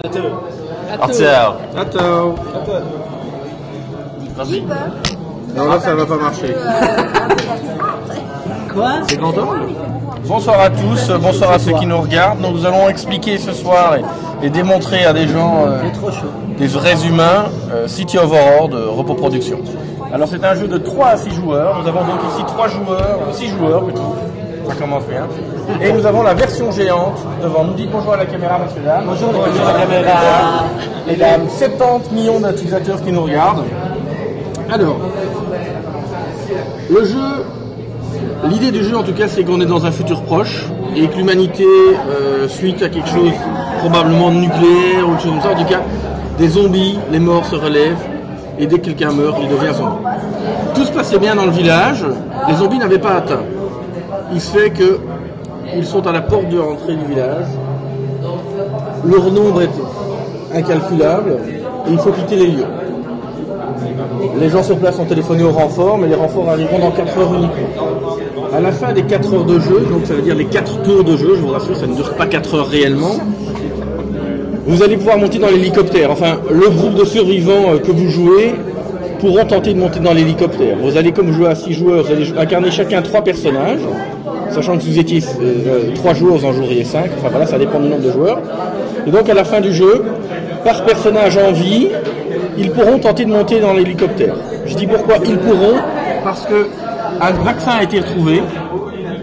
Attends. Attends. Vas-y. Non, là, ça va pas marcher. Quoi? T'es content? Bonsoir à tous, bonsoir à ceux qui nous regardent. Donc, nous allons expliquer ce soir et démontrer à des gens, des vrais humains, City of Horror de Repos Production. Alors c'est un jeu de 3 à 6 joueurs. Nous avons donc ici 6 joueurs plutôt. Ça commence bien. Et nous avons la version géante devant nous. Dites bonjour à la caméra, messieurs dames. Bonjour la caméra. Les dames, 70 millions d'utilisateurs qui nous regardent. Alors, le jeu, l'idée du jeu en tout cas, c'est qu'on est dans un futur proche et que l'humanité, suite à quelque chose probablement nucléaire ou autre chose comme ça, en tout cas, des zombies, les morts se relèvent et dès que quelqu'un meurt, il devient zombie. Tout se passait bien dans le village, les zombies n'avaient pas atteint. Il se fait qu'ils sont à la porte de l'entrée du village, leur nombre est incalculable et il faut quitter les lieux. Les gens sur place ont téléphoné au renfort, mais les renforts arriveront dans 4 heures uniquement. À la fin des 4 heures de jeu, donc ça veut dire les 4 tours de jeu, je vous rassure, ça ne dure pas 4 heures réellement, vous allez pouvoir monter dans l'hélicoptère. Enfin, le groupe de survivants que vous jouez pourront tenter de monter dans l'hélicoptère. Vous allez, comme jouer à 6 joueurs, vous allez incarner chacun 3 personnages, sachant que si vous étiez 3 joueurs, vous en joueriez 5, enfin voilà, ça dépend du nombre de joueurs. Et donc à la fin du jeu, par personnage en vie, ils pourront tenter de monter dans l'hélicoptère. Je dis pourquoi ils pourront, parce que un vaccin a été retrouvé,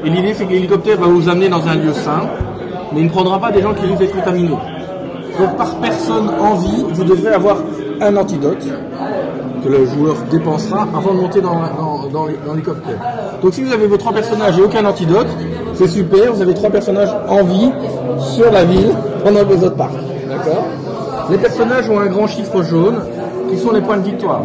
et l'idée c'est que l'hélicoptère va vous amener dans un lieu sain, mais il ne prendra pas des gens qui risquent d'être contaminés. Donc par personne en vie, vous devrez avoir un antidote que le joueur dépensera avant de monter dans l'hélicoptère. Donc si vous avez vos 3 personnages et aucun antidote, c'est super, vous avez 3 personnages en vie sur la ville pendant que les autres partent. D'accord ? Les personnages ont un grand chiffre jaune qui sont les points de victoire.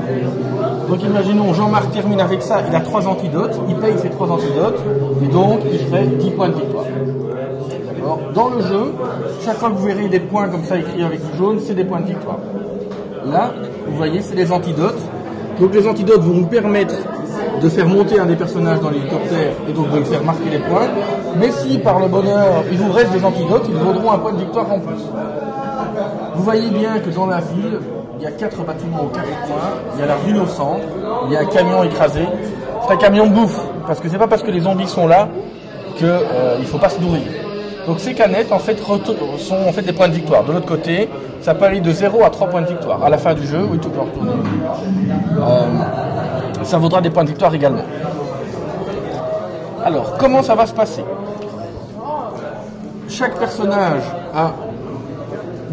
Donc imaginons, Jean-Marc termine avec ça, il a 3 antidotes, il paye ses 3 antidotes, et donc il ferait 10 points de victoire. D'accord ? Dans le jeu, chaque fois que vous verrez des points comme ça écrits avec du jaune, c'est des points de victoire. Là, vous voyez, c'est les antidotes. Donc les antidotes vont vous permettre de faire monter un des personnages dans l'hélicoptère et donc de le faire marquer les points. Mais si par le bonheur, il vous reste des antidotes, ils vaudront un point de victoire en plus. Vous voyez bien que dans la ville, il y a 4 bâtiments aux 4 coins, il y a la rue au centre, il y a un camion écrasé. C'est un camion de bouffe, parce que c'est pas parce que les zombies sont là qu'il ne faut pas se nourrir. Donc ces canettes en fait sont en fait des points de victoire. De l'autre côté, ça peut aller de 0 à 3 points de victoire. À la fin du jeu, oui, tu peux retourner. Ça vaudra des points de victoire également. Alors, comment ça va se passer? Chaque personnage a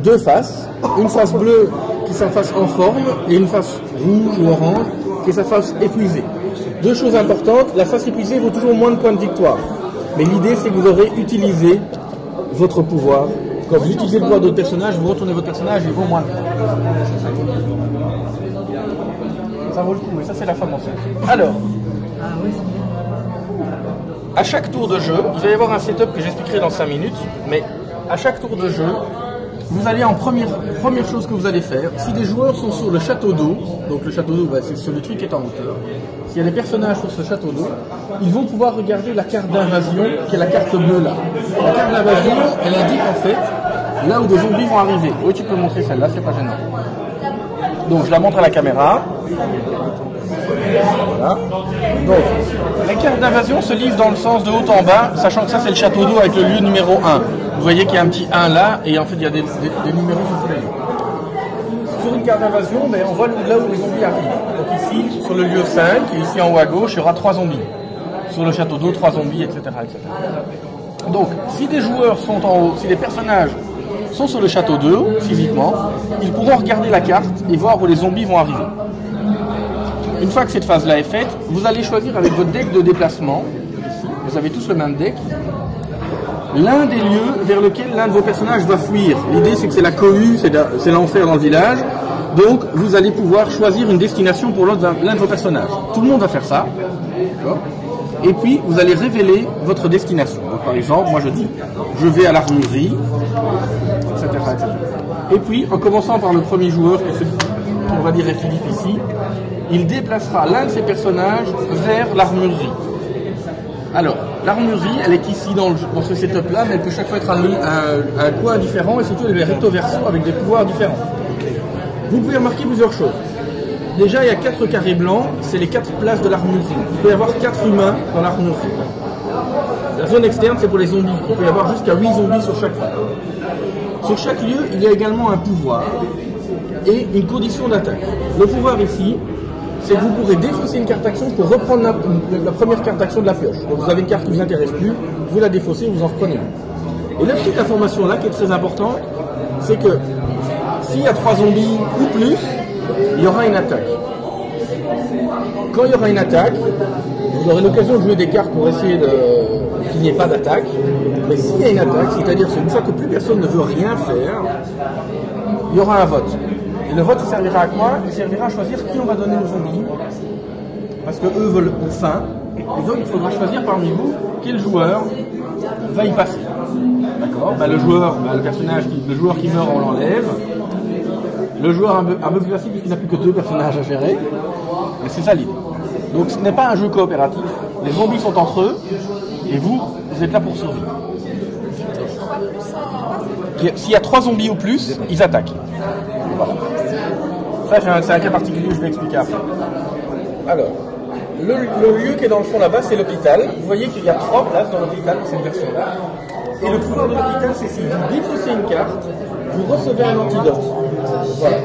2 faces. Une face bleue qui est sa face en forme et une face rouge ou orange qui est sa face épuisée. 2 choses importantes, la face épuisée vaut toujours moins de points de victoire. Mais l'idée, c'est que vous aurez utilisé votre pouvoir. Quand vous utilisez le pouvoir d'autres personnages, vous retournez votre personnage et il vaut moins de points. Ça vaut le coup, et ça, c'est la femme enceinte. Alors, à chaque tour de jeu, il va y avoir un setup que j'expliquerai dans 5 minutes, mais à chaque tour de jeu, vous allez en première chose que vous allez faire, si des joueurs sont sur le château d'eau, donc le château d'eau, c'est sur le truc qui est en hauteur, s'il y a des personnages sur ce château d'eau, ils vont pouvoir regarder la carte d'invasion, qui est la carte bleue là. La carte d'invasion, elle indique en fait là où des zombies vont arriver. Oui, tu peux montrer celle-là, c'est pas gênant. Donc je la montre à la caméra. Voilà. Donc, les cartes d'invasion se lisent dans le sens de haut en bas, sachant que ça c'est le château d'eau avec le lieu numéro 1. Vous voyez qu'il y a un petit 1 là, et en fait il y a des numéros sur tous les lieux. Sur une carte d'invasion, on voit là où les zombies arrivent. Donc ici, sur le lieu 5, et ici en haut à gauche, il y aura 3 zombies. Sur le château d'eau, 3 zombies, etc., etc. Donc, si des joueurs sont en haut, si des personnages sont sur le château d'eau, physiquement, ils pourront regarder la carte et voir où les zombies vont arriver. Une fois que cette phase-là est faite, vous allez choisir avec votre deck de déplacement, ici, vous avez tous le même deck, l'un des lieux vers lequel l'un de vos personnages va fuir. L'idée c'est que c'est la cohue, c'est l'enfer dans le village, donc vous allez pouvoir choisir une destination pour l'un de vos personnages. Tout le monde va faire ça, d'accord ? Et puis vous allez révéler votre destination. Donc par exemple, moi je dis, je vais à l'armurerie, etc., etc. Et puis, en commençant par le premier joueur, qui est celui qu'on va dire est Philippe ici, il déplacera l'un de ses personnages vers l'armurerie. Alors, l'armurerie, elle est ici dans ce setup-là, mais elle peut chaque fois être un coin différent et surtout elle est recto verso avec des pouvoirs différents. Vous pouvez remarquer plusieurs choses. Déjà, il y a 4 carrés blancs, c'est les 4 places de l'armurerie. Il peut y avoir 4 humains dans l'armurerie. La zone externe, c'est pour les zombies. Il peut y avoir jusqu'à 8 zombies sur chaque lieu. Sur chaque lieu, il y a également un pouvoir et une condition d'attaque. Le pouvoir ici, c'est que vous pourrez défausser une carte d'action pour reprendre la première carte d'action de la pioche. Donc vous avez une carte qui ne vous intéresse plus, vous la défaussez, vous en reprenez une. Et la petite information là qui est très importante, c'est que s'il y a 3 zombies ou plus, il y aura une attaque. Quand il y aura une attaque, vous aurez l'occasion de jouer des cartes pour essayer qu'il n'y ait pas d'attaque. Mais s'il y a une attaque, c'est-à-dire qu'une fois que plus personne ne veut rien faire, il y aura un vote. Et le vote, il servira à quoi? Il servira à choisir qui on va donner aux zombies. Parce que eux veulent faim. Et donc, il faudra choisir parmi vous quel joueur va y passer. D'accord? Le joueur qui meurt, on l'enlève. Le joueur un peu plus facile puisqu'il n'a plus que 2 personnages à gérer. Mais c'est ça l'idée. Donc ce n'est pas un jeu coopératif. Les zombies sont entre eux et vous êtes là pour survivre. S'il y a 3 zombies ou plus, ils attaquent. Voilà. Ça c'est un cas particulier que je vais expliquer après. Alors, le lieu qui est dans le fond là-bas, c'est l'hôpital. Vous voyez qu'il y a 3 places dans l'hôpital pour cette version-là. Et le pouvoir de l'hôpital, c'est si vous défaussez une carte, vous recevez un antidote. Voilà.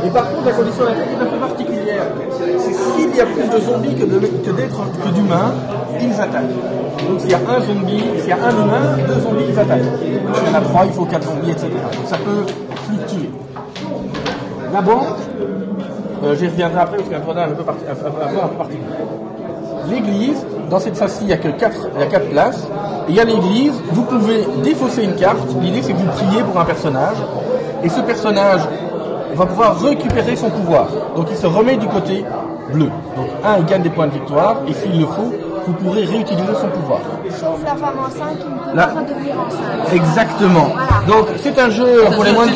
Et par contre, la condition d'attaque est un peu particulière. C'est s'il y a plus de zombies que d'humains, ils attaquent. Donc s'il y a un zombie, s'il y a un humain, 2 zombies, ils attaquent. S'il y en a 3, il faut 4 zombies, etc. Donc ça peut fluctuer. La banque, j'y reviendrai après parce qu'il y a un problème un peu particulier. L'église, dans cette phase-ci, il y a 4 places. Il y a l'église, vous pouvez défausser une carte. L'idée, c'est que vous priez pour un personnage. Et ce personnage va pouvoir récupérer son pouvoir. Donc il se remet du côté bleu. Donc il gagne des points de victoire. Et s'il le faut, vous pourrez réutiliser son pouvoir. Sauf la femme enceinte qui ne peut pas redevenir enceinte. Exactement. Voilà. Donc c'est un jeu pour les moins de...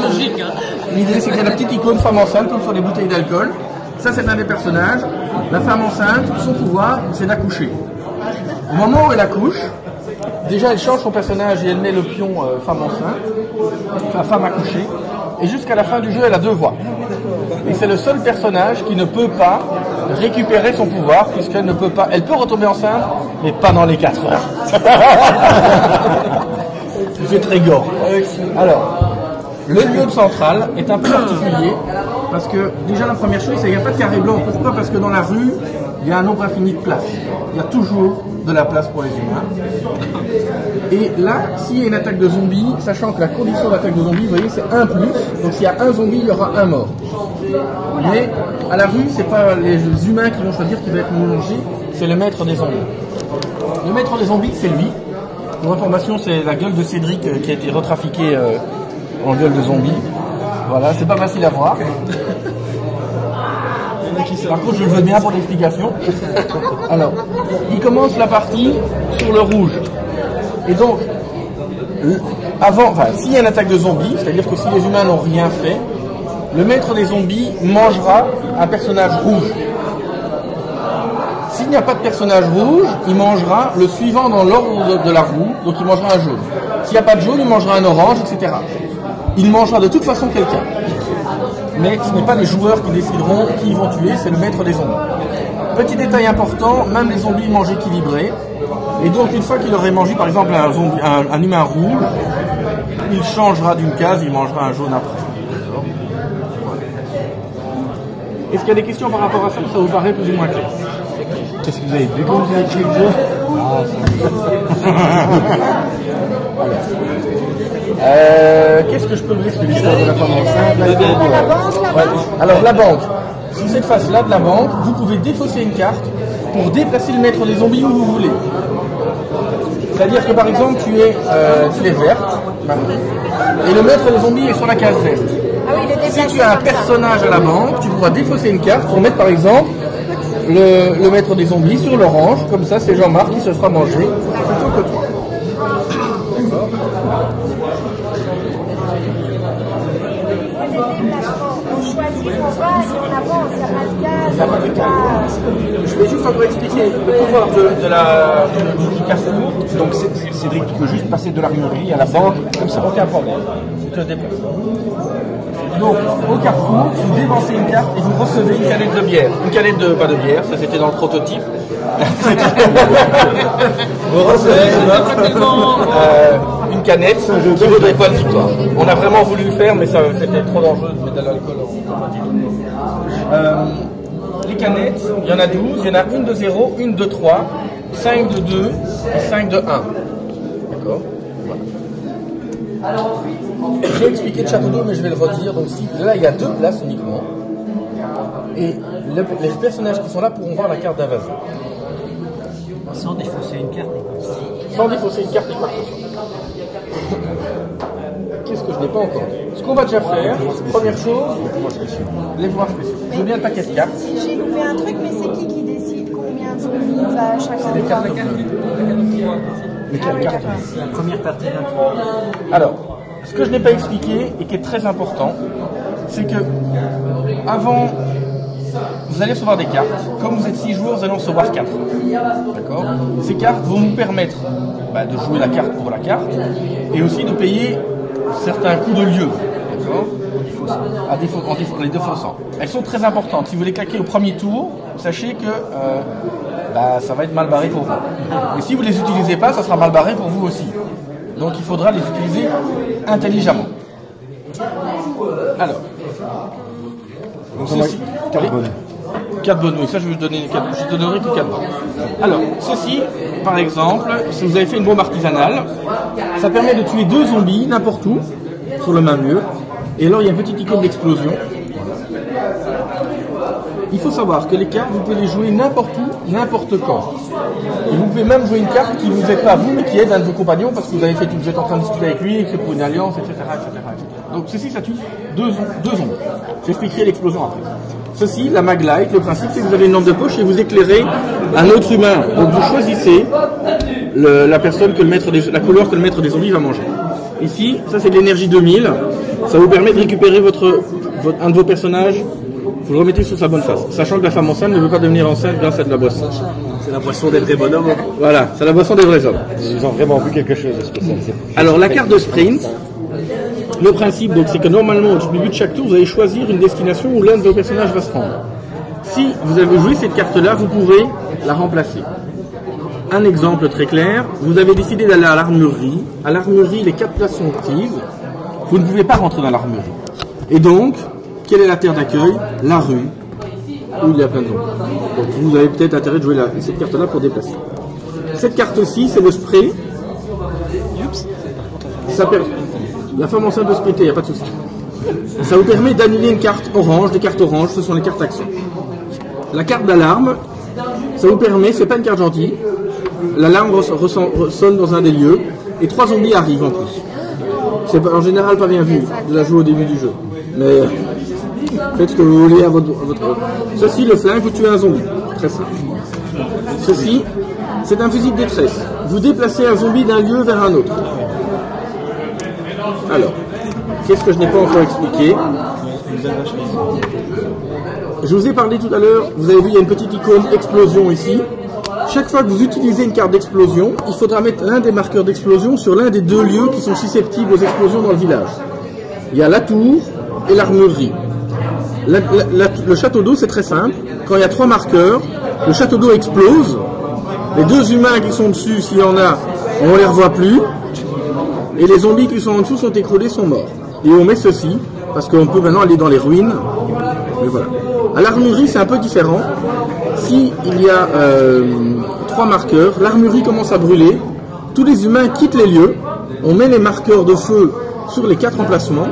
L'idée, c'est qu'il y a la petite icône femme enceinte, comme sur les bouteilles d'alcool. Ça, c'est un des personnages. La femme enceinte, son pouvoir, c'est d'accoucher. Au moment où elle accouche, déjà elle change son personnage et elle met le pion femme enceinte, enfin femme accouchée. Et jusqu'à la fin du jeu, elle a 2 voix. Et c'est le seul personnage qui ne peut pas récupérer son pouvoir, puisqu'elle ne peut pas. Elle peut retomber enceinte, mais pas dans les 4 heures. C'est très gore. Alors, le lieu central est un peu particulier, parce que déjà la première chose, c'est qu'il n'y a pas de carré blanc. Pourquoi? Parce que dans la rue, il y a un nombre infini de places. Il y a toujours de la place pour les humains. Et là, s'il y a une attaque de zombies, sachant que la condition d'attaque de zombies, vous voyez, c'est 1+. Donc s'il y a un zombie, il y aura un mort. Mais à la rue, c'est pas les humains qui vont choisir qui va être mangé, c'est le maître des zombies. Le maître des zombies, c'est lui. Pour information, c'est la gueule de Cédric qui a été retrafiquée en gueule de zombie. Voilà, c'est pas facile à voir. Par contre, je le veux bien pour l'explication. Alors, il commence la partie sur le rouge. Et donc, s'il y a une attaque de zombies, c'est-à-dire que si les humains n'ont rien fait, le maître des zombies mangera un personnage rouge. S'il n'y a pas de personnage rouge, il mangera le suivant dans l'ordre de la roue, donc il mangera un jaune. S'il n'y a pas de jaune, il mangera un orange, etc. Il mangera de toute façon quelqu'un. Mais ce n'est pas les joueurs qui décideront qui ils vont tuer, c'est le maître des zombies. Petit détail important, même les zombies mangent équilibré. Et donc une fois qu'il aurait mangé par exemple un humain rouge, il changera d'une case, il mangera un jaune après. Est-ce qu'il y a des questions par rapport à ça? Ça vous paraît plus ou moins clair? Qu'est-ce que vous avez vu quand vous avez écrit le jeu? Qu'est-ce que je peux vous expliquer sur la femme enceinte? Alors la banque, sur cette face-là de la banque, vous pouvez défausser une carte pour déplacer le maître des zombies où vous voulez. C'est-à-dire que par exemple tu es verte et le maître des zombies est sur la case verte. Si tu as un personnage à la banque, tu pourras défausser une carte pour mettre par exemple le maître des zombies sur l'orange, comme ça c'est Jean-Marc qui se fera manger plutôt que toi. choisit, on va et on avance, il n'y a pas de cas. Je vais juste encore expliquer le pouvoir du Carrefour. Donc Cédric, tu peux juste passer de l'armurerie à la banque, comme ça. Aucun problème. Je te déplace. Donc, au Carrefour, vous débalancez une carte et vous recevez une canette de bière. Une canette de, pas de bière, ça c'était dans le prototype. Vous recevez une canette qui vaut des points de victoire. On a vraiment voulu le faire, mais c'était trop dangereux de mettre de l'alcool. Les canettes, il y en a 12, il y en a une de 0, une de 3, 5 de 2 et 5 de 1. D'accord. Voilà. J'ai expliqué le château d'eau, mais je vais le redire. Donc là, il y a 2 places uniquement. Et les personnages qui sont là pourront voir la carte d'invasion. Sans défausser une carte. Sans défausser une carte, qu'est-ce que je n'ai pas encore dit? Ce qu'on va déjà faire, première chose, les pouvoirs spéciaux. Je veux bien un paquet de cartes. J'ai loupé un truc, mais c'est qui décide combien de zombies va chacun Les cartes. La première partie d'un tour. Alors, ce que je n'ai pas expliqué et qui est très important, c'est que avant, vous allez recevoir des cartes. Comme vous êtes 6 joueurs, vous allez en recevoir 4. D'accord. Ces cartes vont vous permettre de jouer la carte pour la carte et aussi de payer certains coûts de lieu. D'accord. En les défaussant. Elles sont très importantes. Si vous les claquez au premier tour, sachez que ça va être mal barré pour vous. Et si vous ne les utilisez pas, ça sera mal barré pour vous aussi. Donc il faudra les utiliser intelligemment. Alors, ceci, Quatre bonnes, oui, ça je vais vous donner 4, je te donnerai que 4 bonnes. Alors, ceci, par exemple, si vous avez fait une bombe artisanale, ça permet de tuer 2 zombies n'importe où, sur le même lieu. Et alors il y a une petite icône d'explosion. Il faut savoir que les cartes, vous pouvez les jouer n'importe où, n'importe quand. Et vous pouvez même jouer une carte qui ne vous aide pas vous, mais qui aide un de vos compagnons, parce que vous êtes en train de discuter avec lui, c'est pour une alliance, etc., etc., etc. Donc ceci, ça tue 2 zombies. J'expliquerai l'explosion après. Ceci, la maglite, le principe, c'est que vous avez une lampe de poche et vous éclairez un autre humain. Donc vous choisissez la couleur que le maître des zombies va manger. Ici, ça c'est de l'énergie 2000. Ça vous permet de récupérer un de vos personnages. Vous le remettez sur sa bonne face. Sachant que la femme enceinte ne veut pas devenir enceinte grâce à de la boisson. C'est la boisson des vrais bonhommes. Voilà, c'est la boisson des vrais hommes. Ils ont vraiment vu quelque chose de spécial. Alors la carte de sprint, le principe donc c'est que normalement au début de chaque tour vous allez choisir une destination où l'un de vos personnages va se rendre. Si vous avez joué cette carte là, vous pourrez la remplacer. Un exemple très clair, vous avez décidé d'aller à l'armurerie. À l'armurerie, les 4 places sont actives. Vous ne pouvez pas rentrer dans l'armurerie. Et donc, quelle est la terre d'accueil? La rue, où il y a plein de zombies. Donc vous avez peut-être intérêt de jouer cette carte-là pour déplacer. Cette carte-ci, c'est le spray. La femme enceinte peut splitter, il n'y a pas de souci. Ça vous permet d'annuler une carte orange. Les cartes oranges, ce sont les cartes actions. La carte d'alarme, ça vous permet, c'est pas une carte gentille. L'alarme sonne dans un des lieux et 3 zombies arrivent en plus. C'est en général pas bien vu de la jouer au début du jeu. Mais faites ce que vous voulez à votre... Ceci, le flingue, vous tuez un zombie. Très simple. Ceci, c'est un fusil de détresse. Vous déplacez un zombie d'un lieu vers un autre. Alors, qu'est-ce que je n'ai pas encore expliqué? Je vous ai parlé tout à l'heure, vous avez vu, il y a une petite icône explosion ici. Chaque fois que vous utilisez une carte d'explosion, il faudra mettre l'un des marqueurs d'explosion sur l'un des 2 lieux qui sont susceptibles aux explosions dans le village. Il y a la tour et l'armurerie. Le château d'eau, c'est très simple. Quand il y a 3 marqueurs, le château d'eau explose. Les 2 humains qui sont dessus, s'il y en a, on ne les revoit plus. Et les zombies qui sont en dessous sont écroulés, sont morts. Et on met ceci, parce qu'on peut maintenant aller dans les ruines. Mais voilà. À l'armurerie, c'est un peu différent. Si il y a 3 marqueurs, l'armurerie commence à brûler. Tous les humains quittent les lieux. On met les marqueurs de feu sur les 4 emplacements.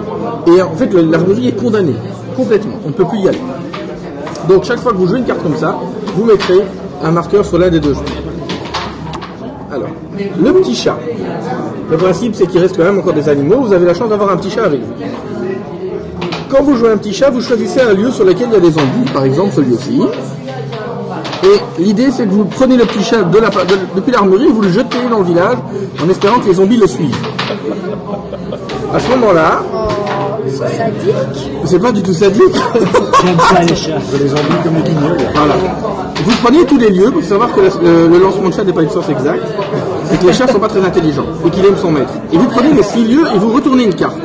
Et en fait, l'armurerie est condamnée. Complètement. On ne peut plus y aller. Donc, chaque fois que vous jouez une carte comme ça, vous mettrez un marqueur sur l'un des 2 jeux. Alors, le petit chat. Le principe, c'est qu'il reste quand même encore des animaux. Vous avez la chance d'avoir un petit chat avec vous. Quand vous jouez un petit chat, vous choisissez un lieu sur lequel il y a des zombies. Par exemple, celui-ci. Et l'idée, c'est que vous prenez le petit chat depuis l'armurerie, vous le jetez dans le village en espérant que les zombies le suivent. À ce moment-là, Sadique. C'est pas du tout sadique. J'aime pas les chats. Les zombies comme les guignols. Voilà. Vous prenez tous les lieux pour savoir que le lancement de chat n'est pas une source exacte, et que les chats sont pas très intelligents, et qu'il aime son maître. Et vous prenez les 6 lieux et vous retournez une carte.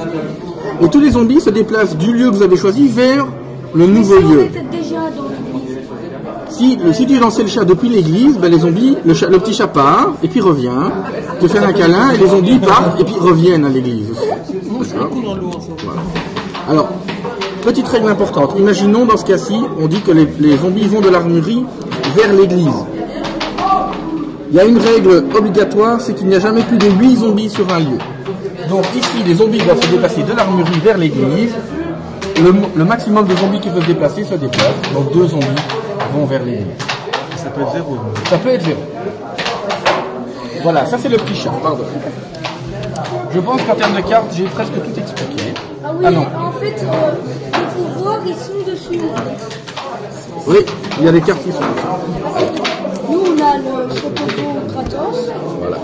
Et tous les zombies se déplacent du lieu que vous avez choisi vers le nouveau Si on lieu. était déjà dans l'église. Si tu lançais le chat depuis l'église, ben les zombies, le petit chat part, et puis revient, te fait un câlin, et les zombies partent, et puis reviennent à l'église aussi. D'accord. Voilà. Alors, petite règle importante. Imaginons dans ce cas-ci, on dit que les zombies vont de l'armurerie vers l'église. Il y a une règle obligatoire, c'est qu'il n'y a jamais plus de 8 zombies sur un lieu. Donc ici, les zombies doivent se déplacer de l'armurerie vers l'église. Le maximum de zombies qui peuvent se déplacer se déplacent. Donc 2 zombies vont vers l'église. Ça peut être 0. Ça peut être 0. Voilà, ça c'est le petit chat, pardon. Je pense qu'en termes de cartes, j'ai presque tout expliqué. Ah oui, Ah non. en fait, les pouvoirs, ils sont dessus. Oui, il y a des cartes qui sont dessus. Nous, on a le Chocobo Kratos. Voilà.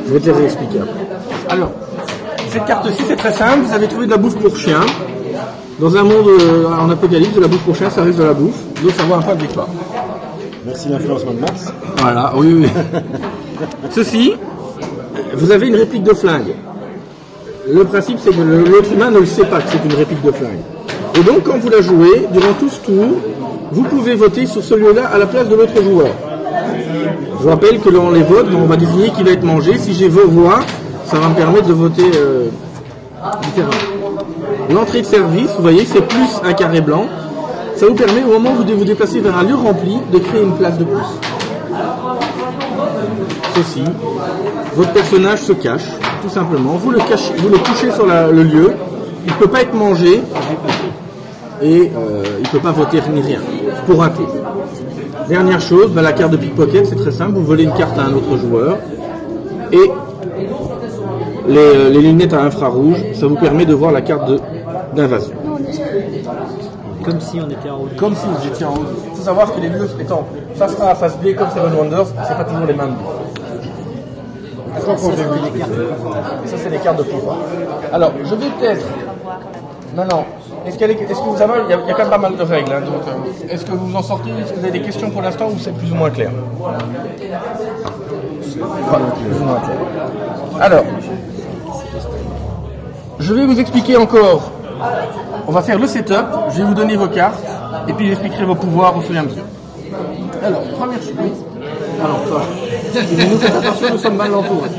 Je vais te les réexpliquer après. Alors, cette carte-ci, c'est très simple. Vous avez trouvé de la bouffe pour chien. Dans un monde en apocalypse, de la bouffe pour chien, ça risque de la bouffe. Donc ça vaut un point de victoire. Merci l'influencement de Mars. Voilà, oui, oui. Ceci, vous avez une réplique de flingue. Le principe, c'est que l'autre humain ne le sait pas que c'est une réplique de flingue. Et donc, quand vous la jouez, durant tout ce tour, vous pouvez voter sur ce lieu-là à la place de l'autre joueur. Je vous rappelle que dans les votes, on va désigner qui va être mangé. Si j'ai vos voix, ça va me permettre de voter différemment. L'entrée de service, vous voyez, c'est plus un carré blanc. Ça vous permet, au moment où vous devez vous déplacer vers un lieu rempli, de créer une place de plus. Ceci, votre personnage se cache, tout simplement. Vous le couchez sur le lieu. Il ne peut pas être mangé et il ne peut pas voter ni rien pour un tour. Dernière chose, ben, la carte de pickpocket, c'est très simple. Vous volez une carte à un autre joueur et les lunettes à infrarouge, ça vous permet de voir la carte d'invasion. Comme si on était en haut. Comme si vous étiez en haut. Il faut savoir que les lieux étant face A à face B comme Seven Wonders, c'est pas toujours les mêmes. Ça, Ça, c'est les cartes de pouvoir. Alors, je vais peut-être. Maintenant, est-ce que vous savez, il y a quand même pas mal de règles. Hein, donc, est-ce que vous en sortez? Est-ce que vous avez des questions pour l'instant ou c'est plus ou moins clair? Voilà, plus ou moins clair. Alors, je vais vous expliquer encore. On va faire le setup. Je vais vous donner vos cartes et puis j'expliquerai vos pouvoirs au fur et à mesure. Alors, première chose. Alors, toi, si vous nous faites attention, nous sommes mal entourés.